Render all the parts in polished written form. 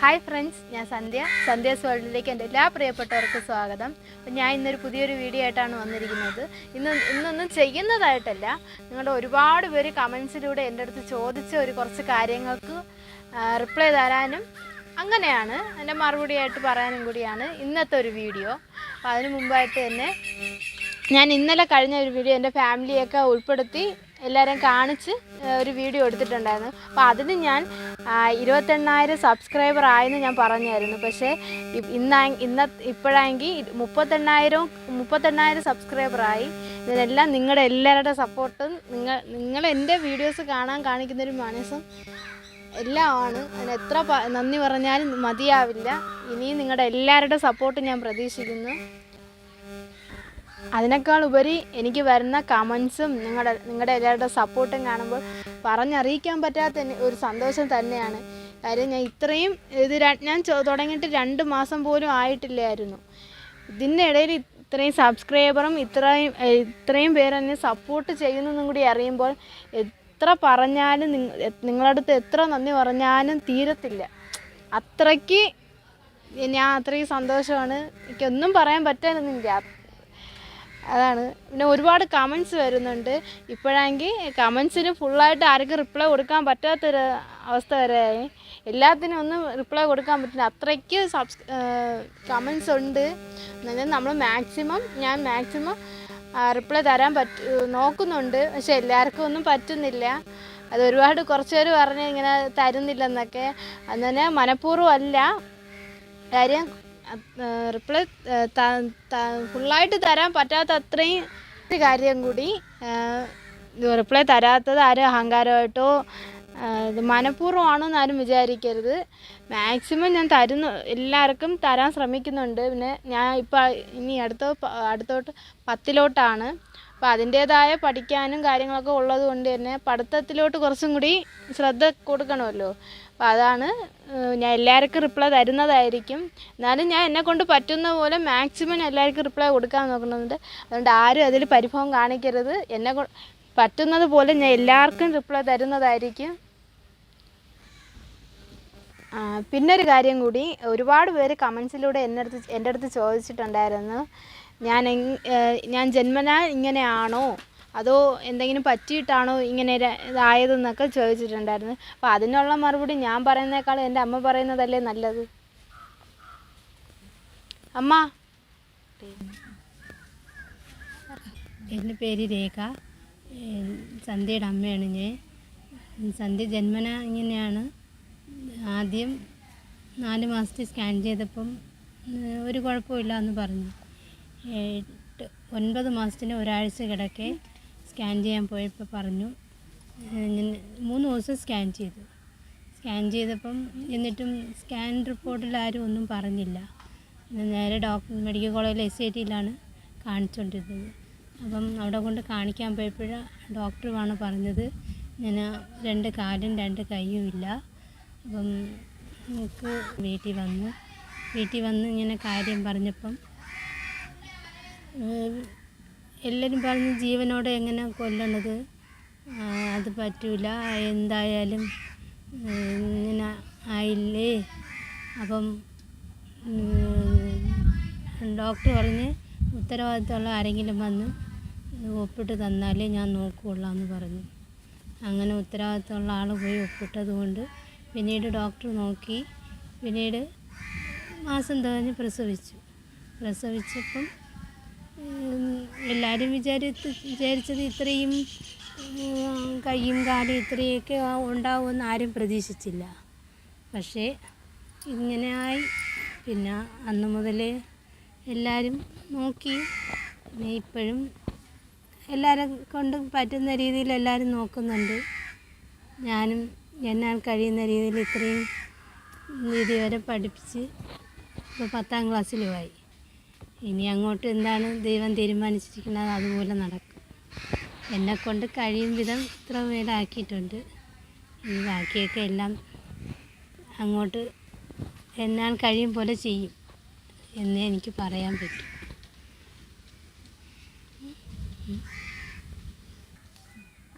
Hi friends, ഞാൻ സന്ധ്യാസ് വേൾഡിലേക്ക് എൻ്റെ എല്ലാ പ്രിയപ്പെട്ടവർക്കും സ്വാഗതം. അപ്പം ഞാൻ ഇന്നൊരു പുതിയൊരു വീഡിയോ ആയിട്ടാണ് വന്നിരിക്കുന്നത്. ഇന്നൊന്നും ചെയ്യുന്നതായിട്ടല്ല, നിങ്ങളുടെ ഒരുപാട് പേര് കമൻസിലൂടെ എൻ്റെ അടുത്ത് ചോദിച്ച കുറച്ച് കാര്യങ്ങൾക്ക് റിപ്ലൈ തരാനും അങ്ങനെയാണ് എൻ്റെ മറുപടിയായിട്ട് പറയാനും കൂടിയാണ് ഇന്നത്തെ ഒരു വീഡിയോ. അപ്പോൾ അതിന് മുമ്പായിട്ട് തന്നെ ഞാൻ ഇന്നലെ കഴിഞ്ഞ ഒരു വീഡിയോ എൻ്റെ ഫാമിലിയൊക്കെ ഉൾപ്പെടുത്തി എല്ലാവരെയും കാണിച്ച് ഒരു വീഡിയോ എടുത്തിട്ടുണ്ടായിരുന്നു. അപ്പോൾ അതിന് ഞാൻ 28,000 സബ്സ്ക്രൈബർ ആയെന്ന് ഞാൻ പറഞ്ഞായിരുന്നു. പക്ഷേ ഇപ്പോഴാണെങ്കിൽ 38,000 സബ്സ്ക്രൈബറായി. ഇതിനെല്ലാം നിങ്ങളുടെ എല്ലാവരുടെ സപ്പോർട്ടും നിങ്ങൾ എൻ്റെ വീഡിയോസ് കാണിക്കുന്നൊരു മനസ്സും എല്ലാമാണ്. അതിന് എത്ര നന്ദി പറഞ്ഞാലും മതിയാവില്ല. ഇനിയും നിങ്ങളുടെ എല്ലാവരുടെ സപ്പോർട്ട് ഞാൻ പ്രതീക്ഷിക്കുന്നു. അതിനേക്കാൾ ഉപരി എനിക്ക് വരുന്ന കമൻസും നിങ്ങളുടെ എല്ലാവരുടെ സപ്പോർട്ടും കാണുമ്പോൾ പറഞ്ഞറിയിക്കാൻ പറ്റാത്ത ഒരു സന്തോഷം തന്നെയാണ്. കാര്യം ഞാൻ തുടങ്ങിയിട്ട് 2 മാസം പോലും ആയിട്ടില്ലായിരുന്നു. ഇതിൻ്റെ ഇടയിൽ ഇത്രയും സബ്സ്ക്രൈബറും ഇത്രയും പേരെന്നെ സപ്പോർട്ട് ചെയ്യുന്നതെന്നും കൂടി അറിയുമ്പോൾ എത്ര പറഞ്ഞാലും നിങ്ങളുടെ അടുത്ത് എത്ര നന്ദി പറഞ്ഞാലും തീരത്തില്ല. അത്രയ്ക്ക് അത്രയും സന്തോഷമാണ്. എനിക്കൊന്നും പറയാൻ പറ്റാനില്ല. അതാണ്. പിന്നെ ഒരുപാട് കമൻസ് വരുന്നുണ്ട്. ഇപ്പോഴാണെങ്കിൽ കമൻസിന് ഫുള്ളായിട്ട് ആർക്കും റിപ്ലൈ കൊടുക്കാൻ പറ്റാത്തൊരു അവസ്ഥ വരെയായി. എല്ലാത്തിനും ഒന്നും റിപ്ലൈ കൊടുക്കാൻ പറ്റില്ല, അത്രയ്ക്ക് കമൻസ് ഉണ്ട്. എന്നാലും ഞാൻ മാക്സിമം റിപ്ലൈ തരാൻ നോക്കുന്നുണ്ട്. പക്ഷെ എല്ലാവർക്കും ഒന്നും പറ്റുന്നില്ല. അത് കുറച്ച് പേര് പറഞ്ഞ് ഇങ്ങനെ തരുന്നില്ലെന്നൊക്കെ. അങ്ങനെ മനഃപൂർവ്വം അല്ല. കാര്യം റിപ്ലൈ ഫുള്ളായിട്ട് തരാൻ പറ്റാത്ത അത്രയും കാര്യം കൂടി. റിപ്ലൈ തരാത്തത് ആരും അഹങ്കാരമായിട്ടോ ഇത് മനഃപൂർവ്വമാണെന്ന് ആരും വിചാരിക്കരുത്. മാക്സിമം ഞാൻ എല്ലാവർക്കും തരാൻ ശ്രമിക്കുന്നുണ്ട്. പിന്നെ ഞാൻ ഇനി അടുത്തോട്ട് 10ലോട്ടാണ്. അപ്പോൾ അതിൻ്റേതായ പഠിക്കാനും കാര്യങ്ങളൊക്കെ ഉള്ളത് കൊണ്ട് തന്നെ പഠിത്തത്തിലോട്ട് കുറച്ചും കൂടി ശ്രദ്ധ കൊടുക്കണമല്ലോ. അപ്പോൾ അതാണ് ഞാൻ എല്ലാവർക്കും റിപ്ലൈ തരുന്നതായിരിക്കും. എന്നാലും ഞാൻ എന്നെക്കൊണ്ട് പറ്റുന്ന പോലെ മാക്സിമം എല്ലാവർക്കും റിപ്ലൈ കൊടുക്കാൻ നോക്കുന്നുണ്ട്. അതുകൊണ്ട് ആരും അതിൽ പരിഭവം കാണിക്കരുത്. പറ്റുന്നത് പോലെ ഞാൻ എല്ലാവർക്കും റിപ്ലൈ തരുന്നതായിരിക്കും. പിന്നൊരു കാര്യം കൂടി, ഒരുപാട് പേര് കമൻസിലൂടെ എൻ്റെ അടുത്ത് ചോദിച്ചിട്ടുണ്ടായിരുന്നു, ഞാൻ ജന്മനാ ഇങ്ങനെയാണോ അതോ എന്തെങ്കിലും പറ്റിയിട്ടാണോ ഇങ്ങനെ ഇതായതെന്നൊക്കെ ചോദിച്ചിട്ടുണ്ടായിരുന്നു. അപ്പോൾ അതിനുള്ള മറുപടി ഞാൻ പറയുന്നേക്കാൾ എൻ്റെ അമ്മ പറയുന്നതല്ലേ നല്ലത്. അമ്മ. എൻ്റെ പേര് രേഖ, സന്ധ്യയുടെ അമ്മയാണ് ഞാൻ. സന്ധ്യ ജന്മന ഇങ്ങനെയാണ്. ആദ്യം 4 മാസത്തെ സ്കാൻ ചെയ്തപ്പം ഒരു കുഴപ്പമില്ല എന്ന് പറഞ്ഞു. 9 മാസത്തിന് ഒരാഴ്ച കിടക്കെ സ്കാൻ ചെയ്യാൻ പോയപ്പോൾ പറഞ്ഞു. 3 ദിവസം സ്കാൻ ചെയ്തപ്പം എന്നിട്ടും സ്കാൻ റിപ്പോർട്ടിൽ ആരും ഒന്നും പറഞ്ഞില്ല. നേരെ മെഡിക്കൽ കോളേജിൽ SITയിലാണ് കാണിച്ചുകൊണ്ടിരുന്നത്. അപ്പം അവിടെ കൊണ്ട് കാണിക്കാൻ പോയപ്പോഴാണ് ഡോക്ടറുമാണ് പറഞ്ഞത്, ഞാൻ 2 കാലും 2 കൈയും ഇല്ല. അപ്പം നമുക്ക് വീട്ടിൽ വന്ന് ഇങ്ങനെ കാര്യം പറഞ്ഞപ്പം എല്ലാവരും പറഞ്ഞ് ജീവനോടെ എങ്ങനെ കൊല്ലണത്, അത് പറ്റൂല, എന്തായാലും ഇങ്ങനെ ആയില്ലേ. അപ്പം ഡോക്ടർ പറഞ്ഞ് ഉത്തരവാദിത്തമുള്ള ആരെങ്കിലും വന്ന് ഒപ്പിട്ട് തന്നാലേ ഞാൻ നോക്കുകയുള്ളൂ എന്ന് പറഞ്ഞു. അങ്ങനെ ഉത്തരവാദിത്തമുള്ള ആൾ പോയി ഒപ്പിട്ടത് കൊണ്ട് പിന്നീട് ഡോക്ടർ നോക്കി. പിന്നീട് മാസം തികഞ്ഞ് പ്രസവിച്ചപ്പം എല്ലാവരും വിചാരിച്ചത് ഇത്രയും കൈയും കാലും ഇത്രയൊക്കെ ഉണ്ടാവുമെന്ന് ആരും പ്രതീക്ഷിച്ചില്ല. പക്ഷേ ഇങ്ങനെയായി. പിന്നെ അന്ന് മുതലേ എല്ലാവരും നോക്കി. പിന്നെ ഇപ്പോഴും എല്ലാവരും കൊണ്ട് പറ്റുന്ന രീതിയിൽ എല്ലാവരും നോക്കുന്നുണ്ട്. ഞാനും എന്നാൽ കഴിയുന്ന രീതിയിൽ ഇത്രയും രീതി വരെ പഠിപ്പിച്ച് ഇപ്പോൾ 10ാം ക്ലാസ്സിലുമായി. ഇനി അങ്ങോട്ട് എന്താണ് ദൈവം തീരുമാനിച്ചിരിക്കുന്നത് അതുപോലെ നടക്കും. എന്നെക്കൊണ്ട് കഴിയും വിധം ഇത്ര മേലാക്കിയിട്ടുണ്ട്. ഈ ബാക്കിയൊക്കെ എല്ലാം അങ്ങോട്ട് എന്നാൽ കഴിയും പോലെ ചെയ്യും എന്നേ എനിക്ക് പറയാൻ പറ്റും.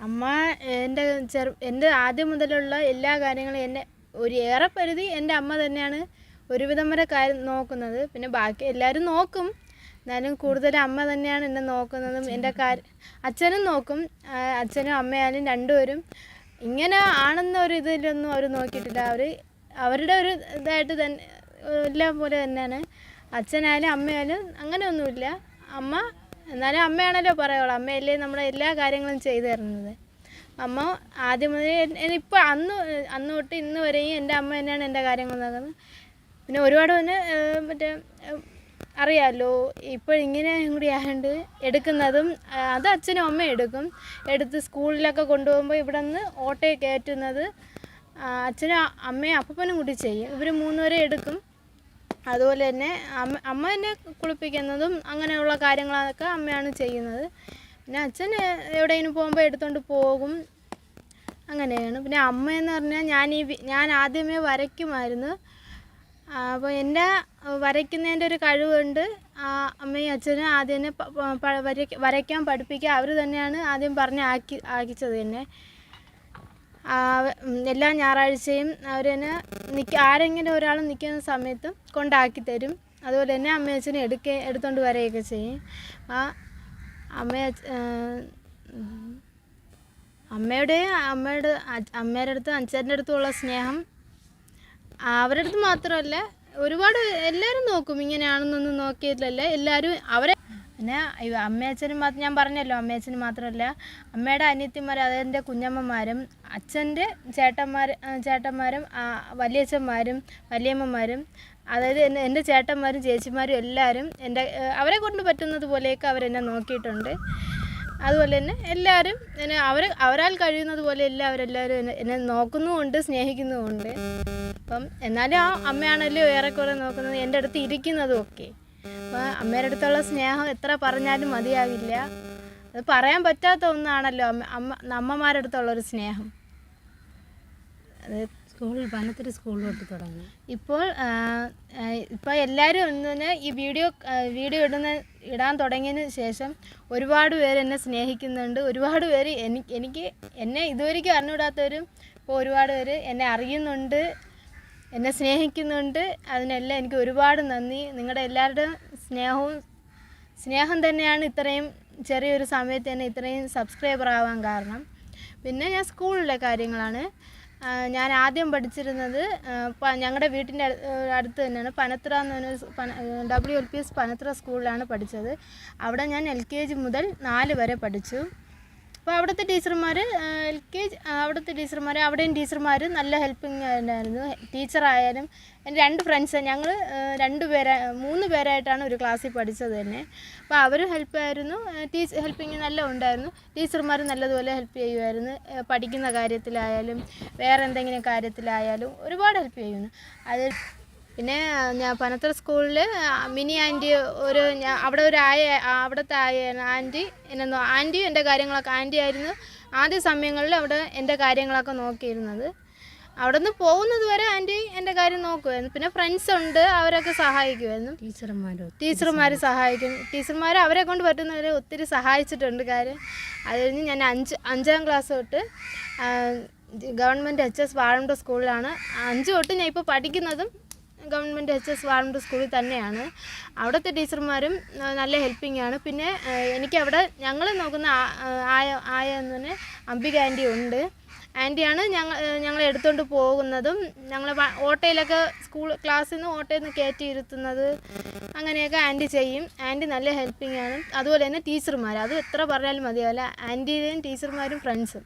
അമ്മ എൻ്റെ ആദ്യം മുതലുള്ള എല്ലാ കാര്യങ്ങളും ഒരു ഏറെ പരിധി എൻ്റെ അമ്മ തന്നെയാണ് ഒരുവിധം വരെ കാര്യം നോക്കുന്നത്. പിന്നെ ബാക്കി എല്ലാവരും നോക്കും, എന്നാലും കൂടുതൽ അമ്മ തന്നെയാണ് എന്നെ നോക്കുന്നതും. എൻ്റെ അച്ഛനും നോക്കും. അച്ഛനും അമ്മയാലും രണ്ടുപേരും ഇങ്ങനെ ആണെന്നൊരു ഇതിലൊന്നും അവർ നോക്കിയിട്ടില്ല. അവരുടെ ഒരു ഇതായിട്ട് തന്നെ എല്ലാം പോലെ തന്നെയാണ്. അച്ഛനായാലും അമ്മയായാലും അങ്ങനെയൊന്നുമില്ല. അമ്മ എന്നാലും അമ്മയാണല്ലോ പറയുള്ളൂ, അമ്മയല്ലേ നമ്മുടെ എല്ലാ കാര്യങ്ങളും ചെയ്തു തരുന്നത്. അമ്മ ആദ്യം മുതൽ ഇപ്പോൾ അന്ന് തൊട്ട് ഇന്ന് വരെയും എൻ്റെ അമ്മ തന്നെയാണ് എൻ്റെ കാര്യങ്ങൾ നോക്കുന്നത്. പിന്നെ ഒരുപാട് തന്നെ മറ്റേ അറിയാമല്ലോ ഇപ്പോഴിങ്ങനെ കൂടി ആയതുകൊണ്ട് എടുക്കുന്നതും അത് അച്ഛനും അമ്മയും എടുത്ത് സ്കൂളിലൊക്കെ കൊണ്ടുപോകുമ്പോൾ ഇവിടെ നിന്ന് ഓട്ടോയിൽ കയറ്റുന്നത് അച്ഛനും അമ്മയും അപ്പനും കൂടി ചെയ്യും. ഇവർ 3 പേരെ എടുക്കും. അതുപോലെ തന്നെ അമ്മ എന്നെ കുളിപ്പിക്കുന്നതും അങ്ങനെയുള്ള കാര്യങ്ങളൊക്കെ അമ്മയാണ് ചെയ്യുന്നത്. പിന്നെ അച്ഛൻ എവിടെയെങ്കിലും പോകുമ്പോൾ എടുത്തുകൊണ്ട് പോകും, അങ്ങനെയാണ്. പിന്നെ അമ്മയെന്ന് പറഞ്ഞാൽ ഞാൻ ആദ്യമേ വരയ്ക്കുമായിരുന്നു. അപ്പോൾ എൻ്റെ വരയ്ക്കുന്നതിൻ്റെ ഒരു കഴിവുണ്ട്. അമ്മയും അച്ഛനും ആദ്യം തന്നെ വരയ്ക്കാൻ പഠിപ്പിക്കുക അവർ തന്നെയാണ് ആദ്യം പറഞ്ഞ് ആക്കിച്ചത് തന്നെ. എല്ലാ ഞായറാഴ്ചയും അവർ തന്നെ ആരെങ്കിലും ഒരാൾ നിൽക്കുന്ന സമയത്തും കൊണ്ടാക്കി തരും. അതുപോലെ തന്നെ അമ്മയും അച്ഛനും എടുത്തുകൊണ്ട് വരികയൊക്കെ ചെയ്യും. അമ്മയുടെ അടുത്തും അച്ഛൻ്റെ അടുത്തുമുള്ള സ്നേഹം അവരുടെ അടുത്ത് മാത്രമല്ല, ഒരുപാട് എല്ലാവരും നോക്കും. ഇങ്ങനെയാണെന്നൊന്നും നോക്കിയിട്ടില്ലല്ലേ എല്ലാവരും അവരെ. പിന്നെ അമ്മയച്ഛനും ഞാൻ പറഞ്ഞല്ലോ, അമ്മയച്ഛനും മാത്രമല്ല അമ്മയുടെ അനിയത്തിമാർ, അതെൻ്റെ കുഞ്ഞമ്മമാരും അച്ഛൻ്റെ ചേട്ടന്മാരും വലിയച്ഛന്മാരും വലിയമ്മമാരും, അതായത് എൻ്റെ ചേട്ടന്മാരും ചേച്ചിമാരും എല്ലാവരും അവരെ കൊണ്ട് പറ്റുന്നത് പോലെയൊക്കെ അവരെന്നെ നോക്കിയിട്ടുണ്ട്. അതുപോലെ തന്നെ എല്ലാവരും അവരാൽ കഴിയുന്നത് പോലെ എല്ലാവരും എന്നെ നോക്കുന്നുമുണ്ട്, സ്നേഹിക്കുന്നുമുണ്ട്. അപ്പം എന്നാലും അമ്മയാണല്ലോ ഏറെക്കുറെ നോക്കുന്നത്, എൻ്റെ അടുത്ത് ഇരിക്കുന്നതും ഒക്കെ. അപ്പോൾ അമ്മയുടെ അടുത്തുള്ള സ്നേഹം എത്ര പറഞ്ഞാലും മതിയാവില്ല. അത് പറയാൻ പറ്റാത്ത ഒന്നാണല്ലോ അമ്മമാരുടെ അടുത്തുള്ളൊരു സ്നേഹം. അത് പനത്തര സ്കൂളിലോട്ട് തുടങ്ങി. ഇപ്പോൾ എല്ലാവരും ഒന്നിന് ഈ വീഡിയോ ഇടാൻ തുടങ്ങിയതിന് ശേഷം ഒരുപാട് പേര് എന്നെ സ്നേഹിക്കുന്നുണ്ട്. ഒരുപാട് പേര് എന്നെ ഇതുവരെയ്ക്കും അറിഞ്ഞുകൂടാത്തവരും ഇപ്പോൾ ഒരുപാട് പേര് എന്നെ അറിയുന്നുണ്ട്, എന്നെ സ്നേഹിക്കുന്നുണ്ട്. അതിനെല്ലാം എനിക്ക് ഒരുപാട് നന്ദി. നിങ്ങളുടെ എല്ലാവരുടെയും സ്നേഹം തന്നെയാണ് ഇത്രയും ചെറിയൊരു സമയത്ത് തന്നെ ഇത്രയും സബ്സ്ക്രൈബർ ആവാൻ കാരണം. പിന്നെ ഞാൻ സ്കൂളിലെ കാര്യങ്ങളാണ്. ഞാൻ ആദ്യം പഠിച്ചിരുന്നത് ഞങ്ങളുടെ വീട്ടിൻ്റെ അടുത്ത് തന്നെയാണ്, പനത്ര എന്ന് പറഞ്ഞ WLPS പനത്ര സ്കൂളിലാണ് പഠിച്ചത്. അവിടെ ഞാൻ LKG മുതൽ 4 വരെ പഠിച്ചു. അപ്പോൾ അവിടുത്തെ ടീച്ചർമാർ അവിടെയും ടീച്ചർമാർ നല്ല ഹെൽപ്പിംഗ് ആയിരുന്നു. ടീച്ചറായാലും എൻ്റെ 2 ഫ്രണ്ട്സ്, ഞങ്ങൾ 3 പേരായിട്ടാണ് ഒരു ക്ലാസ്സിൽ പഠിച്ചത് തന്നെ. അപ്പോൾ അവരും ഹെൽപ്പായിരുന്നു, ഹെൽപ്പിങ് നല്ല ഉണ്ടായിരുന്നു. ടീച്ചർമാർ നല്ലതുപോലെ ഹെൽപ്പ് ചെയ്യുമായിരുന്നു. പഠിക്കുന്ന കാര്യത്തിലായാലും വേറെ എന്തെങ്കിലും കാര്യത്തിലായാലും ഒരുപാട് ഹെൽപ്പ് ചെയ്യുന്നു. അത് പിന്നെ ഞാൻ പനത്തര സ്കൂളിൽ മിനി ആൻറ്റി അവിടെ ഒരു അവിടുത്തെ ആൻറ്റി എൻ്റെ കാര്യങ്ങളൊക്കെ ആയിരുന്നു ആദ്യ സമയങ്ങളിൽ അവിടെ എൻ്റെ കാര്യങ്ങളൊക്കെ നോക്കിയിരുന്നത്. അവിടെ നിന്ന് പോകുന്നത് വരെ ആൻറ്റി എൻ്റെ കാര്യം നോക്കുമായിരുന്നു. പിന്നെ ഫ്രണ്ട്സ് ഉണ്ട്, അവരൊക്കെ സഹായിക്കുമായിരുന്നു. ടീച്ചർമാർ സഹായിക്കും. ടീച്ചർമാർ അവരെ കൊണ്ട് പറ്റുന്നവരെ ഒത്തിരി സഹായിച്ചിട്ടുണ്ട് കാര്യം. അത് കഴിഞ്ഞ് ഞാൻ 5ാം ക്ലാസ് തൊട്ട് ഗവൺമെൻറ് HS വാഴമുണ്ട സ്കൂളിലാണ്. 5 തൊട്ട് ഞാൻ ഇപ്പോൾ പഠിക്കുന്നതും ഗവൺമെൻറ് HS വാഴമുണ്ട സ്കൂളിൽ തന്നെയാണ്. അവിടുത്തെ ടീച്ചർമാരും നല്ല ഹെൽപ്പിംഗ് ആണ്. പിന്നെ എനിക്കവിടെ ഞങ്ങൾ നോക്കുന്ന ആയ എന്ന് പറഞ്ഞാൽ അംബിക ആൻറ്റി ഉണ്ട്. ആൻറ്റിയാണ് ഞങ്ങളെ എടുത്തുകൊണ്ട് പോകുന്നതും ഞങ്ങൾ ഓട്ടോയിലൊക്കെ ക്ലാസ്സിൽ നിന്ന് ഓട്ടോയിൽ നിന്ന് കയറ്റി ഇരുത്തുന്നത്, അങ്ങനെയൊക്കെ ആൻറ്റി ചെയ്യും. ആൻറ്റി നല്ല ഹെൽപ്പിംഗ് ആണ്. അതുപോലെ തന്നെ ടീച്ചർമാർ, അത് എത്ര പറഞ്ഞാലും മതിയാവില്ല. ആൻറ്റിയും ടീച്ചർമാരും ഫ്രണ്ട്സും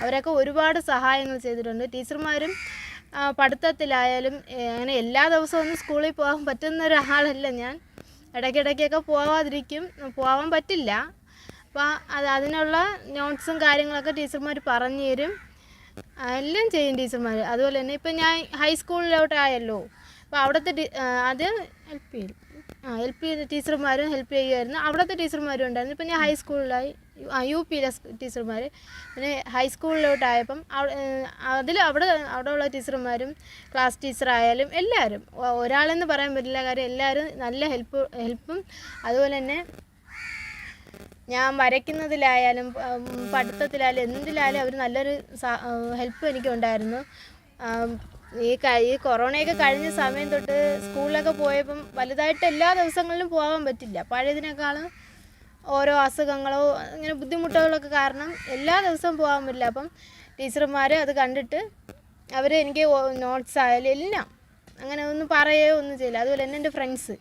അവരൊക്കെ ഒരുപാട് സഹായങ്ങൾ ചെയ്തിട്ടുണ്ട്. ടീച്ചർമാരും പഠിത്തത്തിലായാലും അങ്ങനെ എല്ലാ ദിവസവും ഒന്നും സ്കൂളിൽ പോകാൻ പറ്റുന്ന ഒരാളല്ല ഞാൻ. ഇടയ്ക്കിടയ്ക്കൊക്കെ പോകാൻ പറ്റില്ല. അപ്പോൾ അതിനുള്ള നോട്ട്സും കാര്യങ്ങളൊക്കെ ടീച്ചർമാർ പറഞ്ഞു തരും, എല്ലാം ചെയ്യും ടീച്ചർമാർ. അതുപോലെ തന്നെ ഇപ്പം ഞാൻ ഹൈസ്കൂളിലോട്ടായല്ലോ, അപ്പോൾ അവിടുത്തെ ആദ്യം LP ടീച്ചർമാരും ഹെൽപ്പ് ചെയ്യുമായിരുന്നു. അവിടുത്തെ ടീച്ചർമാരും ഉണ്ടായിരുന്നു. ഇപ്പം ഞാൻ ഹൈസ്കൂളിലായി, UP ടീച്ചർമാർ. പിന്നെ ഹൈസ്കൂളിലോട്ടായപ്പം അവിടെയുള്ള ടീച്ചർമാരും ക്ലാസ് ടീച്ചറായാലും എല്ലാവരും, ഒരാളെന്ന് പറയാൻ പറ്റില്ല കാര്യം എല്ലാവരും നല്ല ഹെൽപ്പും അതുപോലെ തന്നെ ഞാൻ വരയ്ക്കുന്നതിലായാലും പഠിത്തത്തിലായാലും എന്തിലായാലും അവർ നല്ലൊരു ഹെൽപ്പ് എനിക്കുണ്ടായിരുന്നു. ഈ കൊറോണയൊക്കെ കഴിഞ്ഞ സമയം തൊട്ട് സ്കൂളിലൊക്കെ പോയപ്പം വലുതായിട്ട് എല്ലാ ദിവസങ്ങളിലും പോകാൻ പറ്റില്ല. പഴയതിനേക്കാളും ഓരോ അസുഖങ്ങളോ ഇങ്ങനെ ബുദ്ധിമുട്ടുകളൊക്കെ കാരണം എല്ലാ ദിവസവും പോകാൻ പറ്റില്ല. അപ്പം ടീച്ചർമാർ അത് കണ്ടിട്ട് അവർ എനിക്ക് നോട്ട്സ് ആയാലും എല്ലാം അങ്ങനെ ഒന്നും പറയുകയോ ഒന്നും ചെയ്യില്ല. അതുപോലെ തന്നെ എൻ്റെ ഫ്രണ്ട്സ്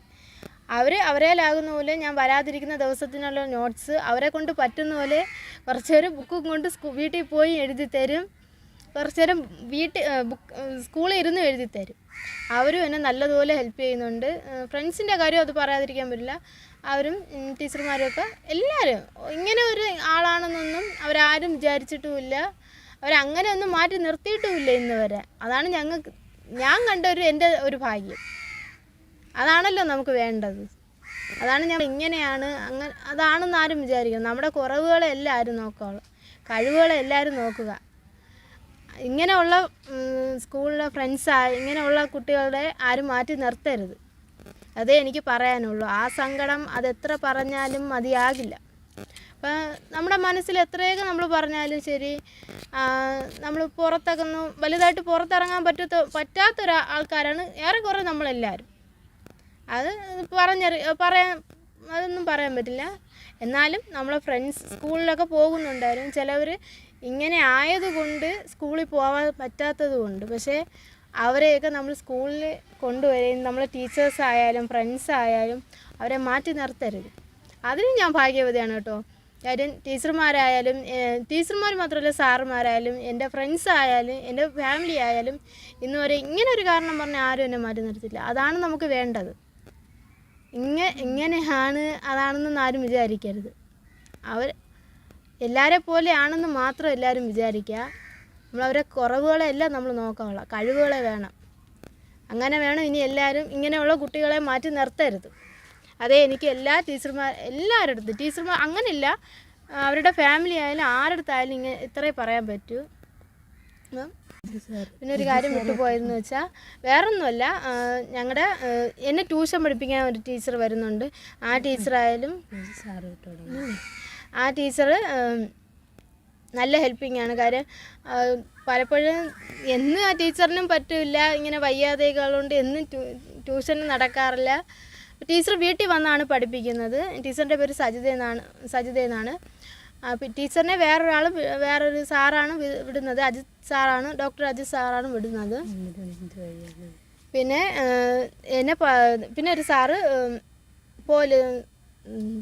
അവരേലാകുന്ന പോലെ ഞാൻ വരാതിരിക്കുന്ന ദിവസത്തിനുള്ള നോട്ട്സ് അവരെ കൊണ്ട് പറ്റുന്ന പോലെ കുറച്ച് നേരം ബുക്കും കൊണ്ട് വീട്ടിൽ പോയി എഴുതി തരും. കുറച്ച് നേരം സ്കൂളിൽ ഇരുന്ന് എഴുതി തരും. അവരും എന്നെ നല്ലതുപോലെ ഹെൽപ്പ് ചെയ്യുന്നുണ്ട്. ഫ്രണ്ട്സിൻ്റെ കാര്യം അത് പറയാതിരിക്കാൻ പറ്റില്ല. അവരും ടീച്ചർമാരൊക്കെ എല്ലാവരും ഇങ്ങനെ ഒരു ആളാണെന്നൊന്നും അവരാരും വിചാരിച്ചിട്ടുമില്ല. അവരങ്ങനെ ഒന്നും മാറ്റി നിർത്തിയിട്ടുമില്ല ഇന്ന് വരെ. അതാണ് ഞാൻ കണ്ട എൻ്റെ ഒരു ഭാഗ്യം. അതാണല്ലോ നമുക്ക് വേണ്ടത്. അതാണ് ഞാൻ ഇങ്ങനെയാണ് അങ്ങനെ അതാണെന്ന് ആരും വിചാരിക്കും. നമ്മുടെ കുറവുകളെ എല്ലാവരും നോക്കുകയുള്ളൂ, കഴിവുകളെ എല്ലാവരും നോക്കുക. ഇങ്ങനെയുള്ള സ്കൂളിലെ ഇങ്ങനെയുള്ള കുട്ടികളെ ആരും മാറ്റി നിർത്തരുത്. അതേ എനിക്ക് പറയാനുള്ളൂ. ആ സങ്കടം അതെത്ര പറഞ്ഞാലും മതിയാകില്ല. അപ്പം നമ്മുടെ മനസ്സിൽ എത്രയൊക്കെ നമ്മൾ പറഞ്ഞാലും ശരി, നമ്മൾ വലുതായിട്ട് പുറത്തിറങ്ങാൻ ആൾക്കാരാണ് ഏറെക്കുറെ നമ്മളെല്ലാവരും. അത് അതൊന്നും പറയാൻ പറ്റില്ല. എന്നാലും നമ്മളെ ഫ്രണ്ട്സ് സ്കൂളിലൊക്കെ പോകുന്നുണ്ടായിരുന്നു. ചിലവർ ഇങ്ങനെ ആയതുകൊണ്ട് സ്കൂളിൽ പോകാൻ പറ്റാത്തത് കൊണ്ട്. പക്ഷേ അവരെയൊക്കെ നമ്മൾ സ്കൂളിൽ കൊണ്ടുവരികയും നമ്മളെ ടീച്ചേഴ്സായാലും ഫ്രണ്ട്സായാലും അവരെ മാറ്റി നിർത്തരുത്. അതിന് ഞാൻ ഭാഗ്യവതിയാണ് കേട്ടോ. കാര്യം ടീച്ചർമാർ മാത്രമല്ല, സാറുമാരായാലും എൻ്റെ ഫ്രണ്ട്സ് ആയാലും എൻ്റെ ഫാമിലി ആയാലും ഇന്ന് വരെ ഇങ്ങനെ ഒരു കാരണം പറഞ്ഞാൽ ആരും എന്നെ മാറ്റി നിർത്തില്ല. അതാണ് നമുക്ക് വേണ്ടത്. ഇങ്ങനെയാണ് അതാണെന്നൊന്നും ആരും വിചാരിക്കരുത്. എല്ലാവരെ പോലെയാണെന്ന് മാത്രം എല്ലാവരും വിചാരിക്കുക. നമ്മളവരെ കുറവുകളെല്ലാം നമ്മൾ നോക്കാനുള്ള കഴിവുകളെ വേണം. അങ്ങനെ വേണം ഇനി എല്ലാവരും ഇങ്ങനെയുള്ള കുട്ടികളെ മാറ്റി നിർത്തരുത്. അതേ എനിക്ക് എല്ലാവരുടെ അടുത്ത് ടീച്ചർമാർ അങ്ങനെയില്ല, അവരുടെ ഫാമിലി ആയാലും ആരുടെ അടുത്തായാലും ഇത്രേ പറയാൻ പറ്റൂ. പിന്നെ ഒരു കാര്യം വിട്ടുപോയതെന്ന് വെച്ചാൽ വേറൊന്നുമല്ല, എന്നെ ട്യൂഷൻ പഠിപ്പിക്കാൻ ഒരു ടീച്ചർ വരുന്നുണ്ട്. ആ ടീച്ചർ നല്ല ഹെൽപ്പിംഗ് ആണ്. കാര്യം പലപ്പോഴും എന്നും ആ ടീച്ചറിനും പറ്റില്ല, ഇങ്ങനെ വയ്യാതെകളുണ്ട് എന്നും ട്യൂഷന് നടക്കാറില്ല. ടീച്ചർ വീട്ടിൽ വന്നാണ് പഠിപ്പിക്കുന്നത്. ടീച്ചറിൻ്റെ പേര് സജിത എന്നാണ്. ടീച്ചറിനെ വേറൊരു സാറാണ് വിടുന്നത്. ഡോക്ടർ അജിത് സാറാണ് വിടുന്നത്. പിന്നെ പിന്നെ ഒരു സാറ്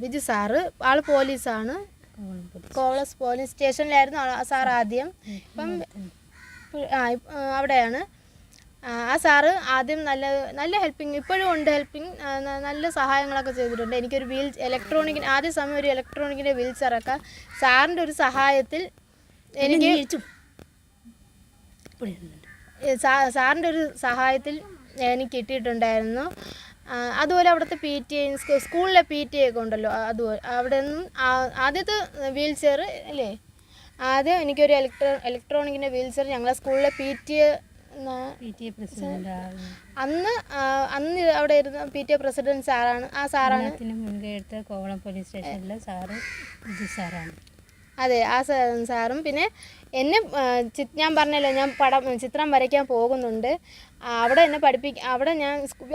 വിജു സാറ്, ആൾ പോലീസാണ്. കോളസ് പോലീസ് സ്റ്റേഷനിലായിരുന്നു ആ സാർ ആദ്യം. ഇപ്പം അവിടെയാണ്. ആ സാറ് ആദ്യം നല്ല ഹെൽപ്പിംഗ് ഇപ്പോഴും ഉണ്ട്. നല്ല സഹായങ്ങളൊക്കെ ചെയ്തിട്ടുണ്ട്. എനിക്കൊരു ആദ്യ സമയം ഒരു ഇലക്ട്രോണിക്കിൻ്റെ വീൽ ചെയറൊക്കെ സാറിൻ്റെ ഒരു സഹായത്തിൽ എനിക്ക് കിട്ടിയിട്ടുണ്ടായിരുന്നു. അതുപോലെ അവിടുത്തെ സ്കൂളിലെ PTA ഒക്കെ ഉണ്ടല്ലോ, അതുപോലെ അവിടെ നിന്നും ആദ്യത്തെ വീൽ ചെയർ അല്ലേ, ആദ്യം എനിക്കൊരു ഇലക്ട്രോണിക്കിൻ്റെ വീൽ ചെയർ ഞങ്ങളെ സ്കൂളിലെ PTA അന്ന് അവിടെ ഇരുന്ന PTA പ്രസിഡന്റ് സാറാണ്. ആ സാറാണ് കോവളം പോലീസ് സ്റ്റേഷനിലെ സാറ് സാറാണ്. അതെ, ആ സാറും. പിന്നെ എന്നെ ഞാൻ പറഞ്ഞല്ലോ, ഞാൻ ചിത്രം വരയ്ക്കാൻ പോകുന്നുണ്ട്. അവിടെ എന്നെ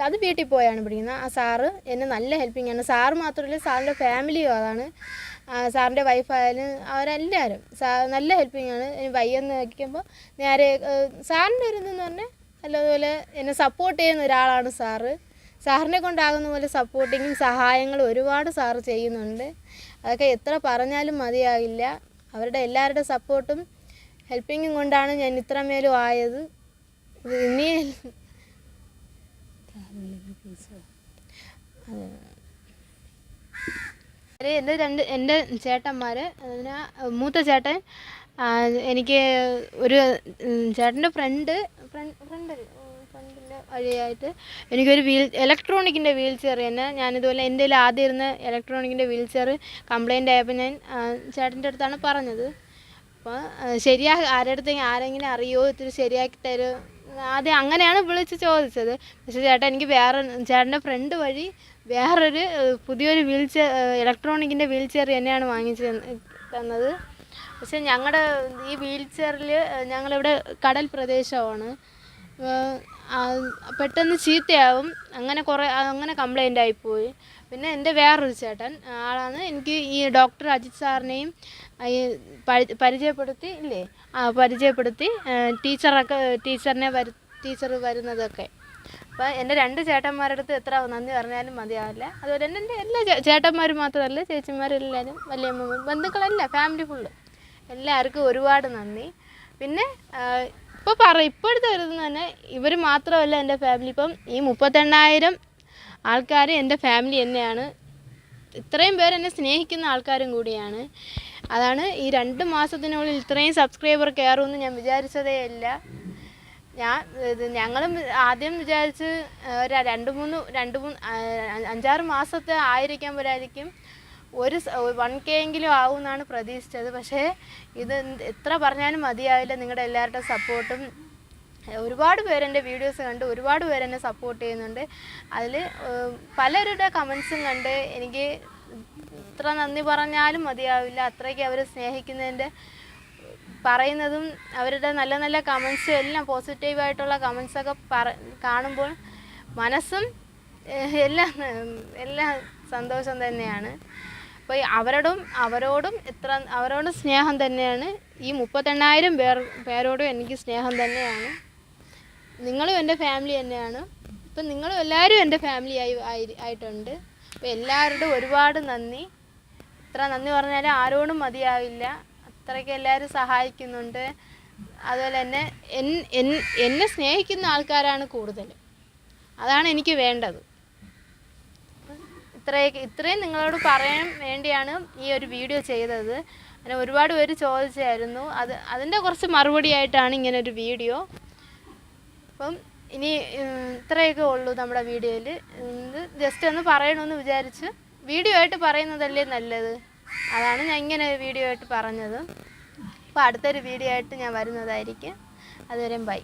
അത് വീട്ടിൽ പോയാണ് പഠിക്കുന്നത്. ആ സാറ് എന്നെ നല്ല ഹെൽപ്പിംഗ് ആണ്. സാറ് മാത്രമല്ല, സാറിൻ്റെ ഫാമിലിയും അതാണ്. സാറിൻ്റെ വൈഫായാലും അവരെല്ലാവരും നല്ല ഹെൽപ്പിംഗ് ആണ്. വയ്യെന്ന് വയ്ക്കുമ്പോൾ നേരെ സാറിൻ്റെ ഒരു ഇതെന്ന് പറഞ്ഞാൽ നല്ലതുപോലെ എന്നെ സപ്പോർട്ട് ചെയ്യുന്ന ഒരാളാണ് സാറ്. സാറിനെ കൊണ്ടാകുന്ന പോലെ സപ്പോർട്ടിങ്ങും സഹായങ്ങളും ഒരുപാട് സാറ് ചെയ്യുന്നുണ്ട്. അതൊക്കെ എത്ര പറഞ്ഞാലും മതിയാകില്ല. അവരുടെ എല്ലാവരുടെ സപ്പോർട്ടും ഹെൽപ്പിങ്ങും കൊണ്ടാണ് ഞാൻ ഇത്രമേലും ആയത്. ഇനി എൻ്റെ ചേട്ടന്മാർ, മൂത്ത ചേട്ടൻ എനിക്ക് ഒരു ചേട്ടൻ്റെ ഫ്രണ്ടിൻ്റെ വഴിയായിട്ട് എനിക്കൊരു ഇലക്ട്രോണിക്കിൻ്റെ വീൽ ചെയർ തന്നെ ഞാനിതുപോലെ എൻ്റെ ആദ്യം ഇരുന്ന ഇലക്ട്രോണിക്കിൻ്റെ വീൽ ചെയർ കംപ്ലൈൻ്റ് ആയപ്പോൾ ഞാൻ ചേട്ടൻ്റെ അടുത്താണ് പറഞ്ഞത്. അപ്പോൾ ആരെങ്കിലും അറിയോ ഇത്തിരി ശരിയാക്കി തരുമോ, ആദ്യം അങ്ങനെയാണ് വിളിച്ച് ചോദിച്ചത്. പക്ഷേ ചേട്ടൻ്റെ ഫ്രണ്ട് വഴി വേറൊരു പുതിയൊരു ഇലക്ട്രോണിക്കിൻ്റെ വീൽ ചെയർ തന്നെയാണ് വാങ്ങിച്ച് തന്നത്. പക്ഷേ ഞങ്ങളുടെ ഈ വീൽ ചെയറിൽ ഞങ്ങളിവിടെ കടൽ പ്രദേശമാണ്. പെട്ടെന്ന് ചീത്തയാവും, അങ്ങനെ കംപ്ലൈൻ്റ് ആയിപ്പോയി. പിന്നെ എൻ്റെ വേറൊരു ചേട്ടൻ ആളാണ് എനിക്ക് ഈ ഡോക്ടർ അജിത് സാറിനെയും ഈ പരിചയപ്പെടുത്തി ടീച്ചർ വരുന്നതൊക്കെ. അപ്പോൾ എൻ്റെ 2 ചേട്ടന്മാരുടെ അടുത്ത് എത്ര നന്ദി പറഞ്ഞാലും മതിയാവില്ല. അതുപോലെ തന്നെ എൻ്റെ എല്ലാ ചേട്ടന്മാരും മാത്രമല്ല, ചേച്ചിമാരെല്ലാവരും, വലിയമ്മ, ബന്ധുക്കളെല്ലാം, ഫാമിലി ഫുള്ള് എല്ലാവർക്കും ഒരുപാട് നന്ദി. പിന്നെ ഇപ്പോഴത്തെ വരുന്നത് തന്നെ ഇവർ മാത്രമല്ല എൻ്റെ ഫാമിലി. ഇപ്പം ഈ 38,000 ആൾക്കാർ എൻ്റെ ഫാമിലി തന്നെയാണ്. ഇത്രയും പേര് എന്നെ സ്നേഹിക്കുന്ന ആൾക്കാരും കൂടിയാണ്. അതാണ് ഈ 2 മാസത്തിനുള്ളിൽ ഇത്രയും സബ്സ്ക്രൈബർ കയറുമെന്ന് ഞാൻ വിചാരിച്ചതേ ഇല്ല. ഞങ്ങളും ആദ്യം വിചാരിച്ച് 5-6 മാസത്തെ ആയിരിക്കുമ്പോഴായിരിക്കും 1K എങ്കിലും ആവുമെന്നാണ് പ്രതീക്ഷിച്ചത്. പക്ഷേ ഇത് എത്ര പറഞ്ഞാലും മതിയാവില്ല. നിങ്ങളുടെ എല്ലാവരുടെ സപ്പോർട്ടും, ഒരുപാട് പേര് എൻ്റെ വീഡിയോസ് കണ്ട് ഒരുപാട് പേര് എന്നെ സപ്പോർട്ട് ചെയ്യുന്നുണ്ട്. അതിൽ പലരുടെ കമൻസും കണ്ട് എനിക്ക് ഇത്ര നന്ദി പറഞ്ഞാലും മതിയാവില്ല. അത്രയ്ക്ക് അവർ സ്നേഹിക്കുന്നതിൻ്റെ പറയുന്നതും അവരുടെ നല്ല നല്ല കമൻസും എല്ലാം പോസിറ്റീവായിട്ടുള്ള കമൻസൊക്കെ കാണുമ്പോൾ മനസ്സും എല്ലാം സന്തോഷം തന്നെയാണ്. അപ്പോൾ അവരോടും സ്നേഹം തന്നെയാണ്. ഈ 38,000 പേരോടും എനിക്ക് സ്നേഹം തന്നെയാണ്. നിങ്ങളും എൻ്റെ ഫാമിലി തന്നെയാണ്. ഇപ്പം നിങ്ങളും എല്ലാവരും എൻ്റെ ഫാമിലി ആയിട്ടുണ്ട്. അപ്പോൾ എല്ലാവരോടും ഒരുപാട് നന്ദി. ഇത്ര നന്ദി പറഞ്ഞാലും ആരോടും മതിയാവില്ല. അത്രയ്ക്ക് എല്ലാവരും സഹായിക്കുന്നുണ്ട്. അതുപോലെ തന്നെ എന്നെ സ്നേഹിക്കുന്ന ആൾക്കാരാണ് കൂടുതൽ. അതാണ് എനിക്ക് വേണ്ടത്. ഇത്രയും നിങ്ങളോട് പറയാൻ വേണ്ടിയാണ് ഈ ഒരു വീഡിയോ ചെയ്തത്. അങ്ങനെ ഒരുപാട് പേര് ചോദിച്ചായിരുന്നു. അതിൻ്റെ കുറച്ച് മറുപടി ആയിട്ടാണ് ഇങ്ങനൊരു വീഡിയോ. അപ്പം ഇനി ഇത്രയൊക്കെ ഉള്ളൂ നമ്മുടെ വീഡിയോയിൽ. ജസ്റ്റ് ഒന്ന് പറയണമെന്ന് വിചാരിച്ച് വീഡിയോ ആയിട്ട് പറയുന്നതല്ലേ നല്ലത്. അതാണ് ഞാൻ ഇങ്ങനെ ഒരു വീഡിയോ ആയിട്ട് പറഞ്ഞത്. അപ്പോൾ അടുത്തൊരു വീഡിയോ ആയിട്ട് ഞാൻ വരുന്നതായിരിക്കും. അതുവരെയും ബൈ.